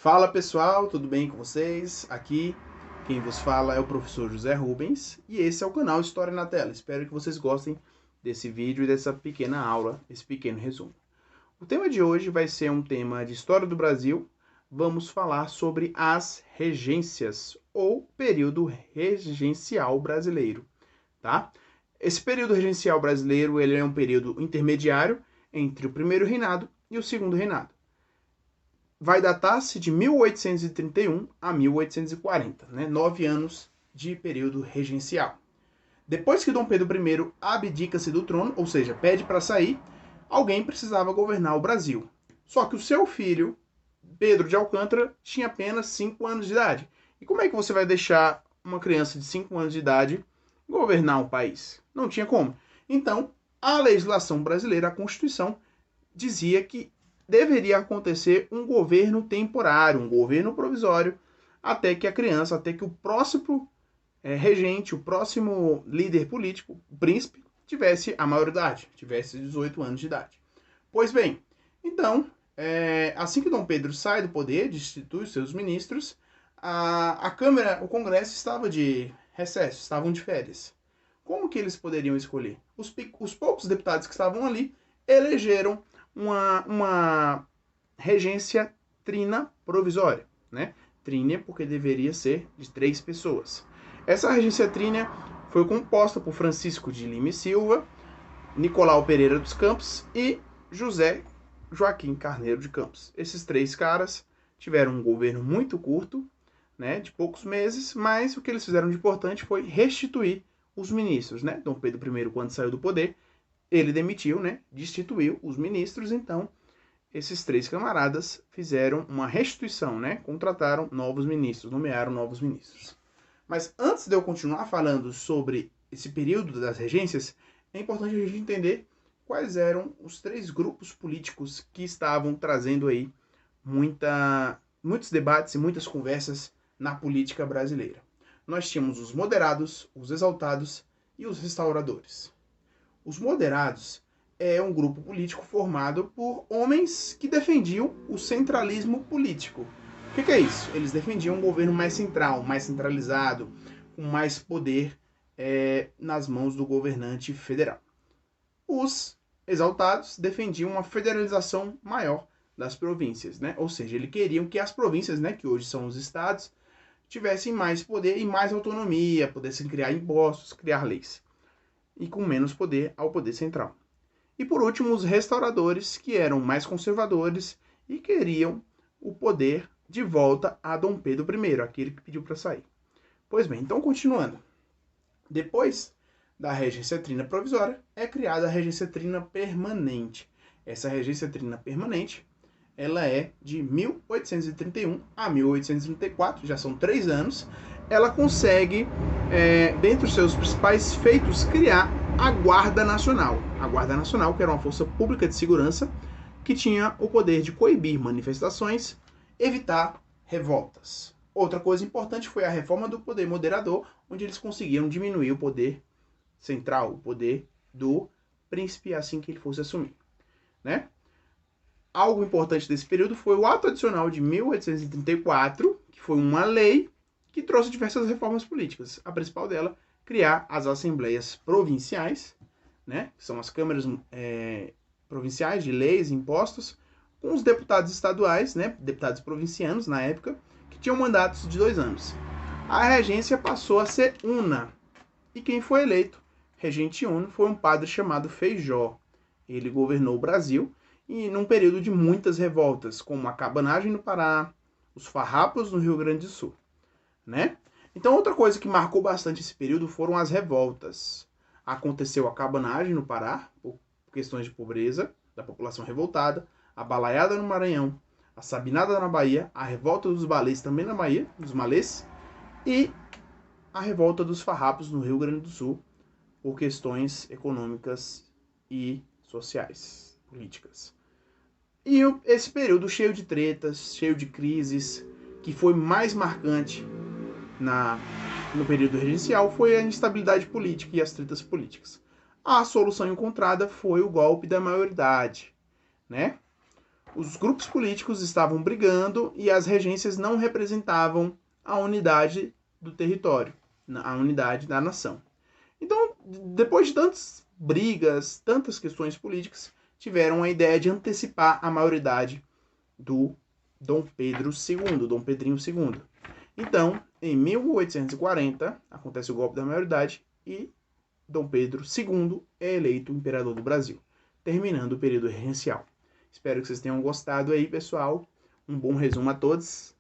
Fala pessoal, tudo bem com vocês? Aqui quem vos fala é o professor José Rubens e esse é o canal História na Tela. Espero que vocês gostem desse vídeo e dessa pequena aula, esse pequeno resumo. O tema de hoje vai ser um tema de História do Brasil. Vamos falar sobre as regências ou período regencial brasileiro, tá? Esse período regencial brasileiro ele é um período intermediário entre o primeiro reinado e o segundo reinado. Vai datar-se de 1831 a 1840, né? 9 anos de período regencial. Depois que Dom Pedro I abdica-se do trono, ou seja, pede para sair, alguém precisava governar o Brasil. Só que o seu filho, Pedro de Alcântara, tinha apenas 5 anos de idade. E como é que você vai deixar uma criança de 5 anos de idade governar um país? Não tinha como. Então, a legislação brasileira, a Constituição, dizia que deveria acontecer um governo temporário, um governo provisório, até que a criança, até que o próximo regente, o próximo líder político, o príncipe, tivesse a maioridade, tivesse 18 anos de idade. Pois bem, então, assim que Dom Pedro sai do poder, destitui os seus ministros, a Câmara, o Congresso estava de recesso, estavam de férias. Como que eles poderiam escolher? Os poucos deputados que estavam ali elegeram uma regência trina provisória, né? Trina porque deveria ser de 3 pessoas. Essa regência trina foi composta por Francisco de Lima e Silva, Nicolau Pereira dos Campos e José Joaquim Carneiro de Campos. Esses 3 caras tiveram um governo muito curto, né, de poucos meses, mas o que eles fizeram de importante foi restituir os ministros, né? Dom Pedro I, quando saiu do poder, ele demitiu, né, destituiu os ministros, então esses 3 camaradas fizeram uma restituição, né, contrataram novos ministros, nomearam novos ministros. Mas antes de eu continuar falando sobre esse período das regências, é importante a gente entender quais eram os 3 grupos políticos que estavam trazendo aí muitos debates e muitas conversas na política brasileira. Nós tínhamos os moderados, os exaltados e os restauradores. Os moderados é um grupo político formado por homens que defendiam o centralismo político. O que é isso? Eles defendiam um governo mais central, mais centralizado, com mais poder nas mãos do governante federal. Os exaltados defendiam uma federalização maior das províncias, né? Ou seja, eles queriam que as províncias, né, que hoje são os estados, tivessem mais poder e mais autonomia, pudessem criar impostos, criar leis, e com menos poder ao poder central. E por último, os restauradores, que eram mais conservadores e queriam o poder de volta a Dom Pedro I, aquele que pediu para sair. Pois bem, então continuando. Depois da regência trina provisória, é criada a regência trina permanente. Essa regência trina permanente, ela é de 1831 a 1834, já são 3 anos. Ela consegue, dentre os seus principais feitos, criar a Guarda Nacional. A Guarda Nacional, que era uma força pública de segurança, que tinha o poder de coibir manifestações, evitar revoltas. Outra coisa importante foi a reforma do poder moderador, onde eles conseguiram diminuir o poder central, o poder do príncipe assim que ele fosse assumir, né? Algo importante desse período foi o Ato Adicional de 1834, que foi uma lei que trouxe diversas reformas políticas. A principal dela, criar as assembleias provinciais, né, que são as câmaras provinciais de leis e impostos, com os deputados estaduais, né, deputados provincianos na época, que tinham mandatos de 2 anos. A regência passou a ser una, e quem foi eleito regente uno foi um padre chamado Feijó. Ele governou o Brasil e num período de muitas revoltas, como a cabanagem no Pará, os farrapos no Rio Grande do Sul, né? Então, outra coisa que marcou bastante esse período foram as revoltas. Aconteceu a cabanagem no Pará, por questões de pobreza, da população revoltada, a balaiada no Maranhão, a sabinada na Bahia, a revolta dos balês também na Bahia, dos malês, e a revolta dos farrapos no Rio Grande do Sul, por questões econômicas e sociais, políticas. E esse período cheio de tretas, cheio de crises, que foi mais marcante no período regencial foi a instabilidade política e as tretas políticas. A solução encontrada foi o golpe da maioridade, né? os grupos políticos estavam brigando e as regências não representavam a unidade do território, a unidade da nação. Então, depois de tantas brigas, tantas questões políticas, tiveram a ideia de antecipar a maioridade do Dom Pedro II, Dom Pedrinho II. Então, em 1840, acontece o golpe da maioridade e Dom Pedro II é eleito imperador do Brasil, terminando o período regencial. Espero que vocês tenham gostado aí, pessoal. Um bom resumo a todos